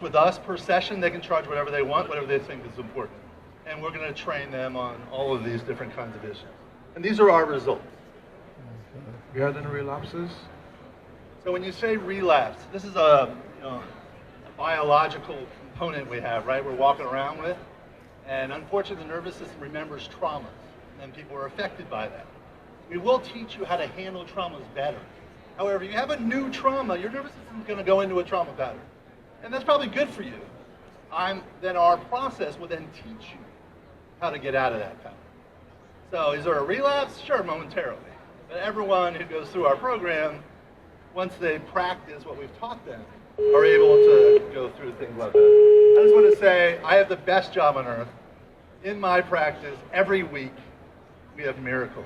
With us per session, they can charge whatever they want, whatever they think is important. And we're going to train them on all of these different kinds of issues. And these are our results. Have you had any relapses? So when you say relapse, this is a biological component we have, right? We're walking around with. And unfortunately, the nervous system remembers traumas, and people are affected by that. We will teach you how to handle traumas better. However, if you have a new trauma, your nervous system is going to go into a trauma pattern. And that's probably good for you. Then our process will then teach you how to get out of that pattern. So is there a relapse? Sure, momentarily. But everyone who goes through our program, once they practice what we've taught them, are able to go through things like that. I just want to say, I have the best job on earth. In my practice, every week, we have miracles.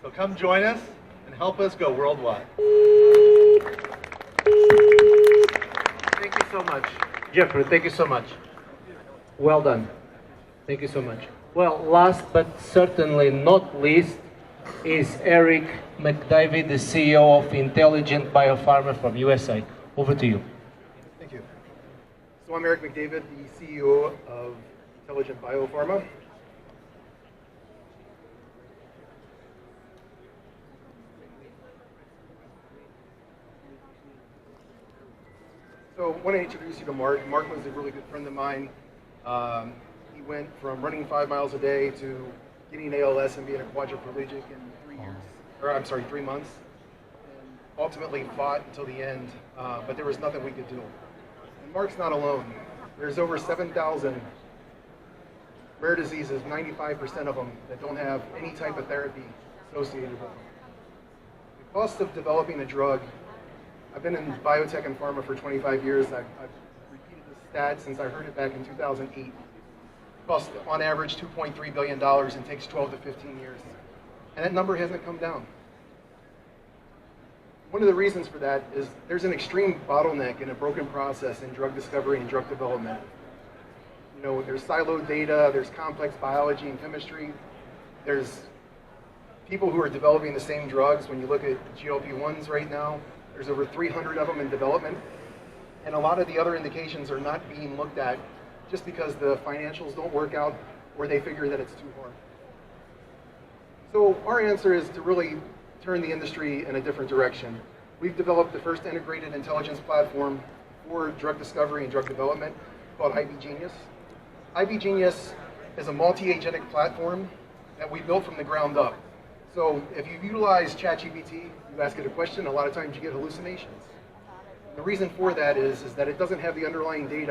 So come join us and help us go worldwide. Thank you so much. Jeffrey, thank you so much. Well done. Thank you so much. Well, last but certainly not least is Eric McDavid, the CEO of Intelligent Biopharma from USA. Over to you. Thank you. So I'm Eric McDavid, the CEO of Intelligent Biopharma. So I want to introduce you to Mark. Mark was a really good friend of mine. He went from running 5 miles a day to getting ALS and being a quadriplegic in 3 months. And ultimately fought until the end, but there was nothing we could do. And Mark's not alone. There's over 7,000 rare diseases, 95% of them that don't have any type of therapy associated with them. The cost of developing a drug, I've been in biotech and pharma for 25 years. I've repeated this stat since I heard it back in 2008. It costs on average $2.3 billion and takes 12 to 15 years. And that number hasn't come down. One of the reasons for that is there's an extreme bottleneck and a broken process in drug discovery and drug development. You know, there's siloed data, there's complex biology and chemistry, there's people who are developing the same drugs. When you look at GLP-1s right now, there's over 300 of them in development, and a lot of the other indications are not being looked at just because the financials don't work out or they figure that it's too hard. So our answer is to really turn the industry in a different direction. We've developed the first integrated intelligence platform for drug discovery and drug development called IB Genius. IB Genius is a multi-agentic platform that we built from the ground up. So if you utilize ChatGPT, you ask it a question, a lot of times you get hallucinations. The reason for that is that it doesn't have the underlying data